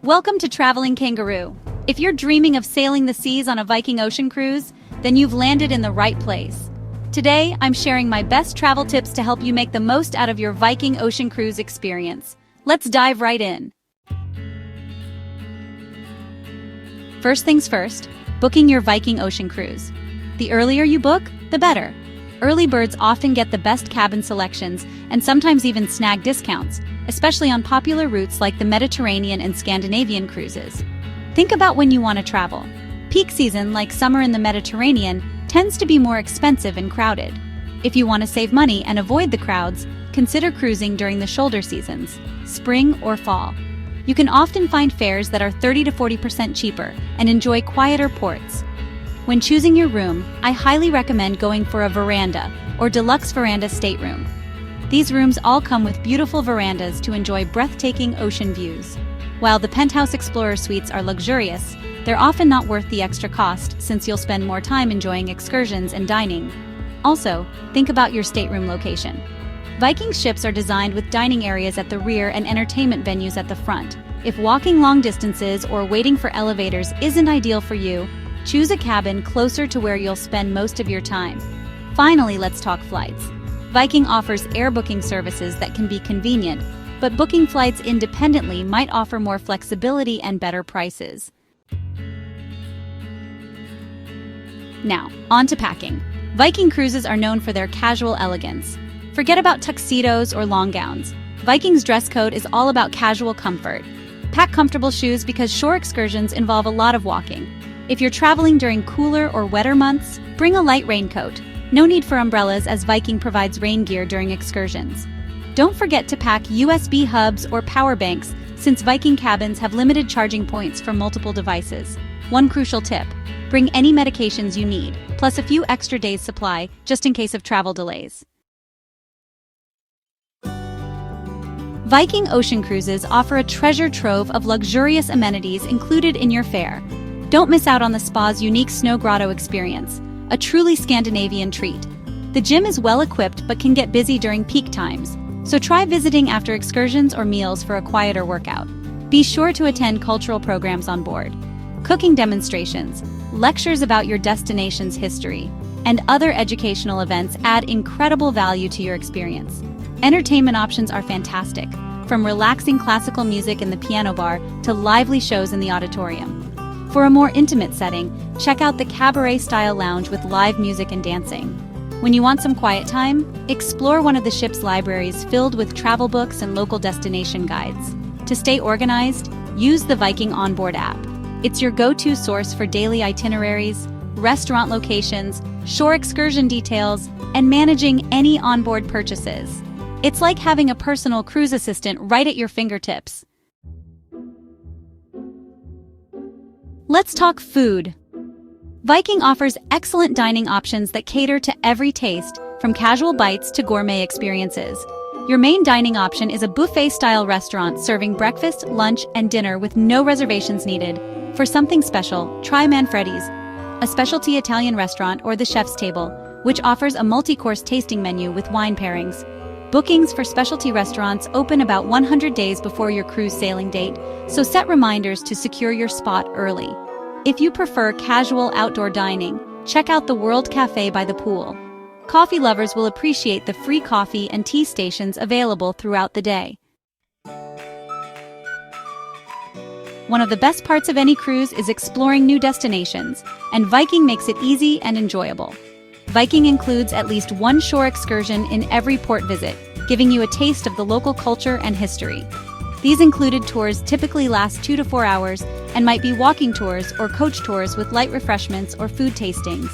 Welcome to Traveling Kangaroo. If you're dreaming of sailing the seas on a Viking Ocean cruise, then you've landed in the right place. Today, I'm sharing my best travel tips to help you make the most out of your Viking Ocean cruise experience. Let's dive right in. First things first, booking your Viking Ocean cruise. The earlier you book, the better. Early birds often get the best cabin selections and sometimes even snag discounts, especially on popular routes like the Mediterranean and Scandinavian cruises. Think about when you want to travel. Peak season, like summer in the Mediterranean, tends to be more expensive and crowded. If you want to save money and avoid the crowds, consider cruising during the shoulder seasons, spring or fall. You can often find fares that are 30 to 40% cheaper and enjoy quieter ports. When choosing your room, I highly recommend going for a veranda or deluxe veranda stateroom. These rooms all come with beautiful verandas to enjoy breathtaking ocean views. While the Penthouse Explorer suites are luxurious, they're often not worth the extra cost since you'll spend more time enjoying excursions and dining. Also, think about your stateroom location. Viking ships are designed with dining areas at the rear and entertainment venues at the front. If walking long distances or waiting for elevators isn't ideal for you, choose a cabin closer to where you'll spend most of your time. Finally, let's talk flights. Viking offers air booking services that can be convenient, but booking flights independently might offer more flexibility and better prices. Now, on to packing. Viking cruises are known for their casual elegance. Forget about tuxedos or long gowns. Viking's dress code is all about casual comfort. Pack comfortable shoes because shore excursions involve a lot of walking. If you're traveling during cooler or wetter months, bring a light raincoat. No need for umbrellas as Viking provides rain gear during excursions. Don't forget to pack USB hubs or power banks since Viking cabins have limited charging points for multiple devices. One crucial tip, bring any medications you need, plus a few extra days' supply just in case of travel delays. Viking Ocean Cruises offer a treasure trove of luxurious amenities included in your fare. Don't miss out on the spa's unique snow grotto experience, a truly Scandinavian treat. The gym is well equipped but can get busy during peak times, so try visiting after excursions or meals for a quieter workout. Be sure to attend cultural programs on board. Cooking demonstrations, lectures about your destination's history, and other educational events add incredible value to your experience. Entertainment options are fantastic, from relaxing classical music in the piano bar to lively shows in the auditorium. For a more intimate setting, check out the cabaret-style lounge with live music and dancing. When you want some quiet time, explore one of the ship's libraries filled with travel books and local destination guides. To stay organized, use the Viking Onboard app. It's your go-to source for daily itineraries, restaurant locations, shore excursion details, and managing any onboard purchases. It's like having a personal cruise assistant right at your fingertips. Let's talk food. Viking offers excellent dining options that cater to every taste, from casual bites to gourmet experiences. Your main dining option is a buffet-style restaurant serving breakfast, lunch, and dinner with no reservations needed. For something special, try Manfredi's, a specialty Italian restaurant, or the Chef's Table, which offers a multi-course tasting menu with wine pairings. Bookings for specialty restaurants open about 100 days before your cruise sailing date, so set reminders to secure your spot early. If you prefer casual outdoor dining, check out the World Cafe by the pool. Coffee lovers will appreciate the free coffee and tea stations available throughout the day. One of the best parts of any cruise is exploring new destinations, and Viking makes it easy and enjoyable. Viking includes at least one shore excursion in every port visit, giving you a taste of the local culture and history. These included tours typically last 2 to 4 hours and might be walking tours or coach tours with light refreshments or food tastings.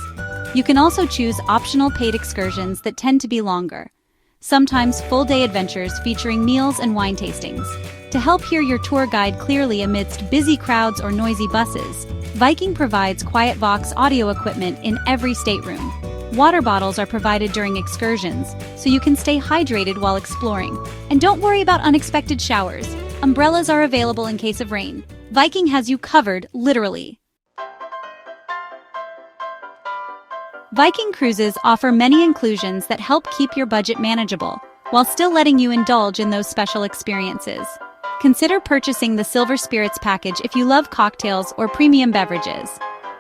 You can also choose optional paid excursions that tend to be longer, sometimes full-day adventures featuring meals and wine tastings. To help hear your tour guide clearly amidst busy crowds or noisy buses, Viking provides QuietVox audio equipment in every stateroom. Water bottles are provided during excursions, so you can stay hydrated while exploring. And don't worry about unexpected showers. Umbrellas are available in case of rain. Viking has you covered, literally. Viking cruises offer many inclusions that help keep your budget manageable, while still letting you indulge in those special experiences. Consider purchasing the Silver Spirits package if you love cocktails or premium beverages.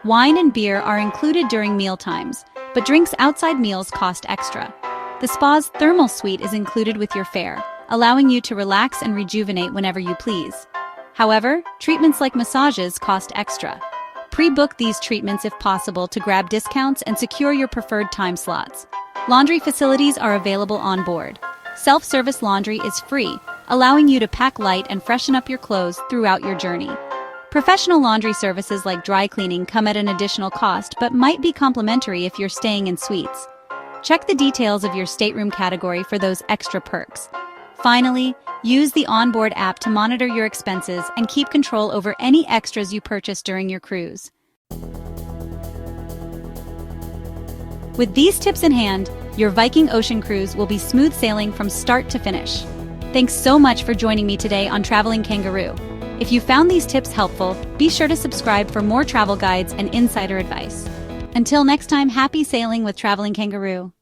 Wine and beer are included during mealtimes, but drinks outside meals cost extra. The spa's thermal suite is included with your fare, allowing you to relax and rejuvenate whenever you please. However, treatments like massages cost extra. Pre-book these treatments if possible to grab discounts and secure your preferred time slots. Laundry facilities are available on board. Self-service laundry is free, allowing you to pack light and freshen up your clothes throughout your journey. Professional laundry services like dry cleaning come at an additional cost but might be complimentary if you're staying in suites. Check the details of your stateroom category for those extra perks. Finally, use the Onboard app to monitor your expenses and keep control over any extras you purchase during your cruise. With these tips in hand, your Viking Ocean Cruise will be smooth sailing from start to finish. Thanks so much for joining me today on Traveling Kangaroo. If you found these tips helpful, be sure to subscribe for more travel guides and insider advice. Until next time, happy sailing with Traveling Kangaroo.